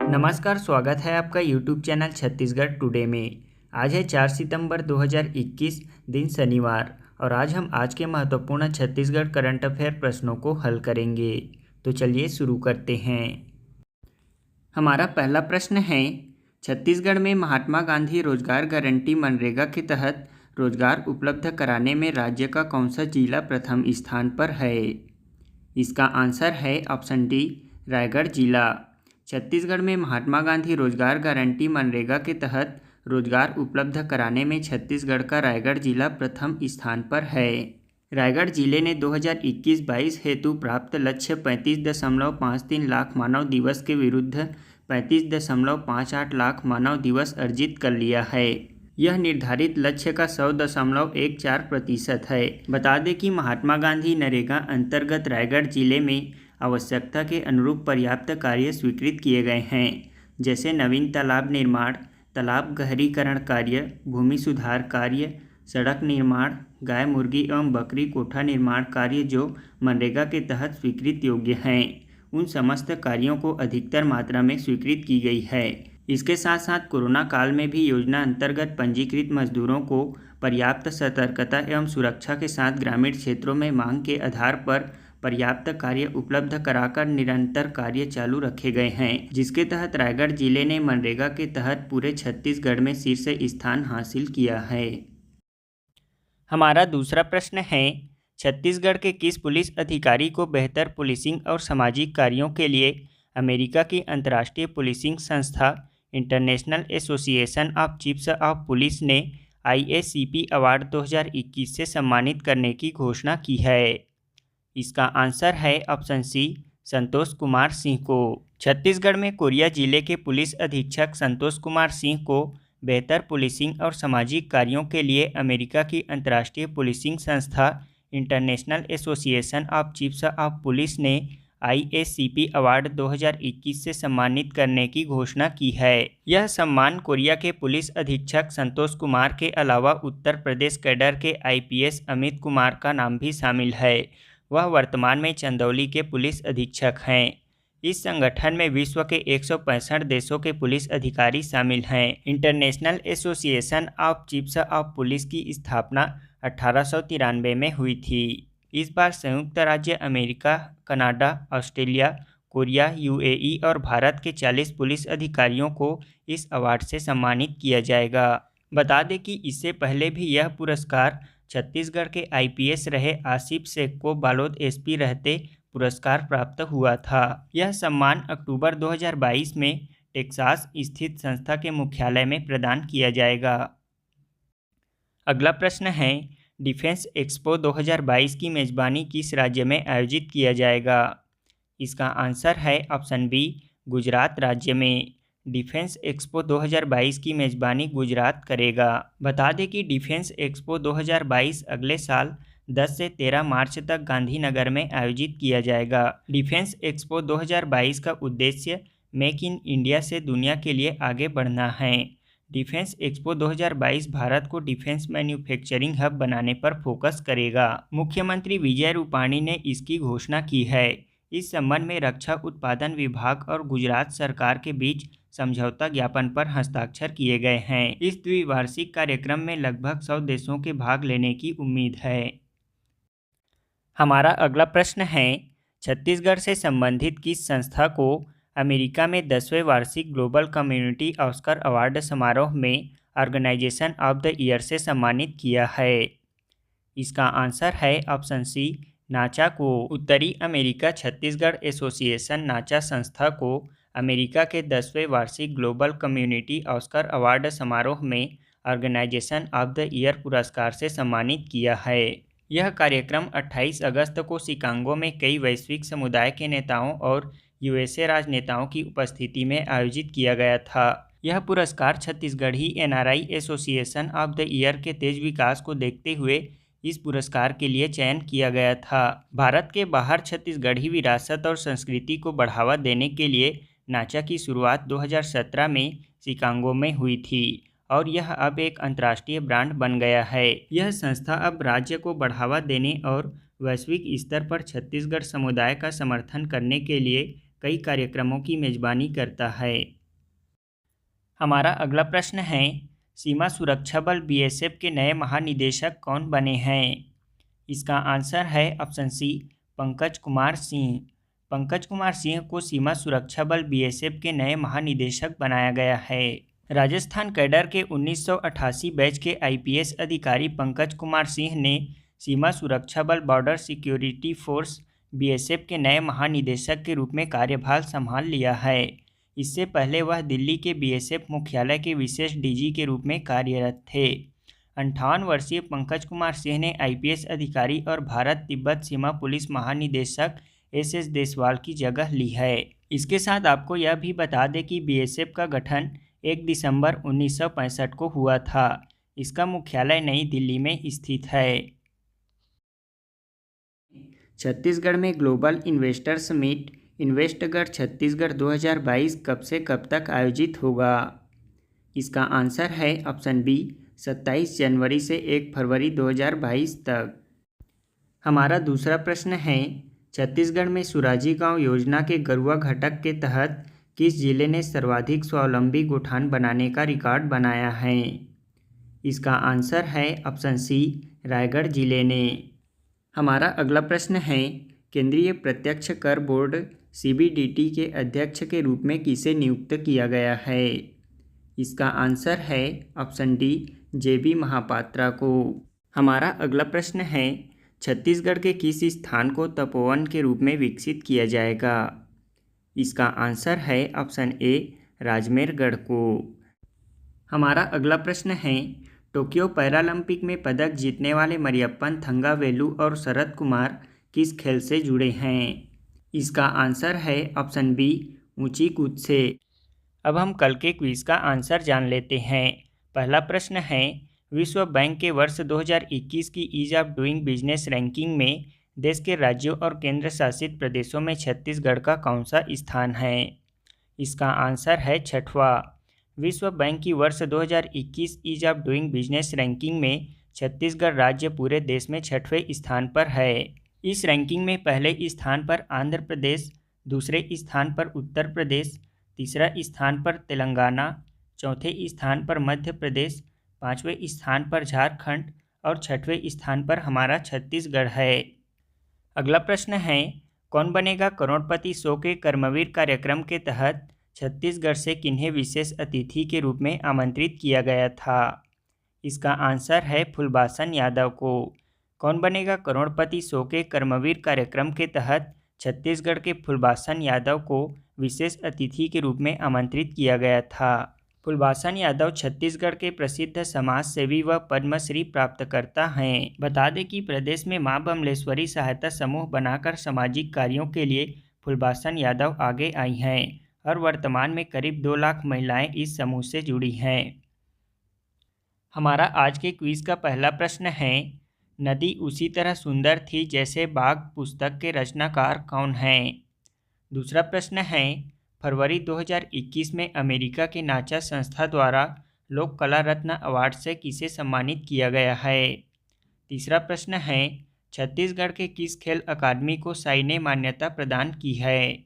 नमस्कार, स्वागत है आपका YouTube चैनल छत्तीसगढ़ टुडे में। आज है 4 सितंबर 2021, दिन शनिवार, और आज हम आज के महत्वपूर्ण छत्तीसगढ़ करंट अफेयर प्रश्नों को हल करेंगे। तो चलिए शुरू करते हैं। हमारा पहला प्रश्न है, छत्तीसगढ़ में महात्मा गांधी रोजगार गारंटी मनरेगा के तहत रोजगार उपलब्ध कराने में राज्य का कौन सा जिला प्रथम स्थान पर है? इसका आंसर है ऑप्शन डी, रायगढ़ जिला। छत्तीसगढ़ में महात्मा गांधी रोजगार गारंटी मनरेगा के तहत रोजगार उपलब्ध कराने में छत्तीसगढ़ का रायगढ़ जिला प्रथम स्थान पर है। रायगढ़ जिले ने 2021-22 हेतु प्राप्त लक्ष्य 35.53 लाख मानव दिवस के विरुद्ध 35.58 लाख मानव दिवस अर्जित कर लिया है। यह निर्धारित लक्ष्य का 100.14% है। बता दें कि महात्मा गांधी नरेगा अंतर्गत रायगढ़ जिले में आवश्यकता के अनुरूप पर्याप्त कार्य स्वीकृत किए गए हैं, जैसे नवीन तालाब निर्माण, तालाब गहरीकरण कार्य, भूमि सुधार कार्य, सड़क निर्माण, गाय मुर्गी एवं बकरी कोठा निर्माण कार्य जो मनरेगा के तहत स्वीकृत योग्य हैं। उन समस्त कार्यों को अधिकतर मात्रा में स्वीकृत की गई है। इसके साथ साथ कोरोना काल में भी योजना अंतर्गत पंजीकृत मजदूरों को पर्याप्त सतर्कता एवं सुरक्षा के साथ ग्रामीण क्षेत्रों में मांग के आधार पर पर्याप्त कार्य उपलब्ध कराकर निरंतर कार्य चालू रखे गए हैं, जिसके तहत रायगढ़ जिले ने मनरेगा के तहत पूरे छत्तीसगढ़ में शीर्ष स्थान हासिल किया है। हमारा दूसरा प्रश्न है, छत्तीसगढ़ के किस पुलिस अधिकारी को बेहतर पुलिसिंग और सामाजिक कार्यों के लिए अमेरिका की अंतर्राष्ट्रीय पुलिसिंग संस्था international association of chiefs of police ने IACP अवार्ड 2021 से सम्मानित करने की घोषणा की है? इसका आंसर है ऑप्शन सी, संतोष कुमार सिंह को। छत्तीसगढ़ में कोरिया जिले के पुलिस अधीक्षक संतोष कुमार सिंह को बेहतर पुलिसिंग और सामाजिक कार्यों के लिए अमेरिका की अंतर्राष्ट्रीय पुलिसिंग संस्था international association of chiefs of police ने IACP अवार्ड 2021 से सम्मानित करने की घोषणा की है। यह सम्मान कोरिया के पुलिस अधीक्षक संतोष कुमार के अलावा उत्तर प्रदेश कैडर के IPS अमित कुमार का नाम भी शामिल है। वह वर्तमान में चंदौली के पुलिस अधीक्षक हैं। इस संगठन में विश्व के 165 देशों के पुलिस अधिकारी शामिल हैं। International association of chiefs of police की स्थापना 1893 में हुई थी। इस बार संयुक्त राज्य America, Canada, Australia, Korea, UAE और भारत के 40 पुलिस अधिकारियों को इस अवार्ड से सम्मानित किया जाएगा। बता दें कि इससे पहले भी यह पुरस्कार छत्तीसगढ़ के IPS रहे आसिफ शेख को बालोद SP रहते पुरस्कार प्राप्त हुआ था। यह सम्मान अक्टूबर 2022 में टेक्सास स्थित संस्था के मुख्यालय में प्रदान किया जाएगा। अगला प्रश्न है, डिफेंस एक्सपो 2022 की मेजबानी किस राज्य में आयोजित किया जाएगा? इसका आंसर है ऑप्शन बी, गुजरात राज्य में। डिफेंस एक्सपो 2022 की मेजबानी गुजरात करेगा। बता दें कि डिफेंस एक्सपो 2022 अगले साल 10 से 13 मार्च तक गांधीनगर में आयोजित किया जाएगा। डिफेंस एक्सपो 2022 का उद्देश्य मेक इन इंडिया से दुनिया के लिए आगे बढ़ना है। डिफेंस एक्सपो 2022 भारत को डिफेंस मैन्युफैक्चरिंग हब बनाने पर फोकस करेगा। मुख्यमंत्री विजय रूपाणी ने इसकी घोषणा की है। इस संबंध में रक्षा उत्पादन विभाग और गुजरात सरकार के बीच समझौता ज्ञापन पर हस्ताक्षर किए गए हैं। इस द्विवार्षिक कार्यक्रम में लगभग 100 देशों के भाग लेने की उम्मीद है। हमारा अगला प्रश्न है, छत्तीसगढ़ से संबंधित किस संस्था को अमेरिका में 10वें वार्षिक ग्लोबल कम्युनिटी ऑस्कर अवार्ड समारोह में ऑर्गेनाइजेशन ऑफ द ईयर से सम्मानित किया है? इसका आंसर है ऑप्शन सी, नाचा को। उत्तरी अमेरिका छत्तीसगढ़ एसोसिएशन नाचा संस्था को अमेरिका के 10वें वार्षिक ग्लोबल कम्युनिटी ऑस्कर अवार्ड समारोह में ऑर्गेनाइजेशन ऑफ द ईयर पुरस्कार से सम्मानित किया है। यह कार्यक्रम 28 अगस्त को शिकागो में कई वैश्विक समुदाय के नेताओं और USA राजनेताओं की उपस्थिति में आयोजित किया गया था। यह पुरस्कार Chhattisgarhi NRI association of the year के तेज विकास को देखते हुए इस पुरस्कार के लिए चयन किया गया था। भारत के बाहर छत्तीसगढ़ी विरासत और संस्कृति को बढ़ावा देने के लिए नाचा की शुरुआत 2017 में शिकागो में हुई थी और यह अब एक अंतर्राष्ट्रीय ब्रांड बन गया है। यह संस्था अब राज्य को बढ़ावा देने और वैश्विक स्तर पर छत्तीसगढ़ समुदाय का समर्थन करने के लिए कई कार्यक्रमों की मेजबानी करता है। हमारा अगला प्रश्न है, सीमा सुरक्षा बल बीएसएफ के नए महानिदेशक कौन बने हैं? इसका आंसर है ऑप्शन सी, पंकज कुमार सिंह। पंकज कुमार सिंह को सीमा सुरक्षा बल बीएसएफ के नए महानिदेशक बनाया गया है। राजस्थान कैडर के 1988 बैच के आईपीएस अधिकारी पंकज कुमार सिंह ने सीमा सुरक्षा बल बॉर्डर सिक्योरिटी फोर्स बीएसएफ के नए महानिदेशक के रूप में कार्यभार संभाल लिया है। इससे पहले वह दिल्ली के बीएसएफ मुख्यालय के विशेष डीजी के रूप में कार्यरत थे। 58 वर्षीय पंकज कुमार सिंह ने आईपीएस अधिकारी और भारत तिब्बत सीमा पुलिस महानिदेशक एसएस देसवाल की जगह ली है। इसके साथ आपको यह भी बता दें कि बीएसएफ का गठन 1 दिसंबर 1965 को हुआ था। इसका मुख्यालय नई दिल्ली में स्थित है। छत्तीसगढ़ में ग्लोबल इन्वेस्टर समिट इन्वेस्टगढ़ छत्तीसगढ़ 2022 कब से कब तक आयोजित होगा? इसका आंसर है ऑप्शन बी, 27 जनवरी से 1 फरवरी 2022 तक। हमारा दूसरा प्रश्न है, छत्तीसगढ़ में सुराजी गांव योजना के गरुआ घटक के तहत किस जिले ने सर्वाधिक स्वावलंबी गोठान बनाने का रिकॉर्ड बनाया है? इसका आंसर है ऑप्शन सी, रायगढ़ जिले ने। हमारा अगला प्रश्न है, केंद्रीय प्रत्यक्ष कर बोर्ड सीबीडीटी के अध्यक्ष के रूप में किसे नियुक्त किया गया है? इसका आंसर है ऑप्शन डी, जेबी महापात्रा को। हमारा अगला प्रश्न है, छत्तीसगढ़ के किस स्थान को तपोवन के रूप में विकसित किया जाएगा? इसका आंसर है ऑप्शन ए, राजमेरगढ़ को। हमारा अगला प्रश्न है, टोक्यो पैरालंपिक में पदक जीतने वाले मरियप्पन थंगावेलु और शरद कुमार किस खेल से जुड़े हैं? इसका आंसर है ऑप्शन बी, ऊंची कूद से। अब हम कल के क्विज का आंसर जान लेते हैं। पहला प्रश्न है, विश्व बैंक के वर्ष 2021 की ease of doing business ranking में देश के राज्यों और केंद्र शासित प्रदेशों में छत्तीसगढ़ का कौन सा स्थान है? इसका आंसर है 6वां। विश्व बैंक की वर्ष 2021 ease of doing business ranking में छत्तीसगढ़ राज्य पूरे देश में 6वें स्थान पर है। इस रैंकिंग में पहले स्थान पर आंध्र प्रदेश, दूसरे स्थान पर उत्तर प्रदेश, तीसरा स्थान पर तेलंगाना, चौथे स्थान पर मध्य प्रदेश, 5वें स्थान पर झारखंड और 6वें स्थान पर हमारा छत्तीसगढ़ है। अगला प्रश्न है, कौन बनेगा करोड़पति शो के कर्मवीर कार्यक्रम के तहत छत्तीसगढ़ से किन्हें विशेष अतिथि के रूप में आमंत्रित किया गया था? इसका आंसर है फुलबासन यादव को। कौन बनेगा करोड़पति शो के कर्मवीर कार्यक्रम के तहत छत्तीसगढ़ के फुलबासन यादव को विशेष अतिथि के रूप में आमंत्रित किया गया था। फुलबासन यादव छत्तीसगढ़ के प्रसिद्ध समाज सेवी व पद्मश्री प्राप्तकर्ता हैं। बता दें कि प्रदेश में मां बमलेश्वरी सहायता समूह बनाकर सामाजिक कार्यों के लिए फुलबासन यादव आगे आई हैं और वर्तमान में करीब 2 लाख महिलाएं इस समूह से जुड़ी हैं। हमारा आज के क्विज का पहला प्रश्न है, नदी उसी तरह सुंदर थी जैसे बाघ पुस्तक के रचनाकार कौन हैं? दूसरा प्रश्न है, फरवरी 2021 में अमेरिका के नाचा संस्था द्वारा लोक कला रत्न अवार्ड से किसे सम्मानित किया गया है? तीसरा प्रश्न है, छत्तीसगढ़ के किस खेल अकादमी को साई ने मान्यता प्रदान की है?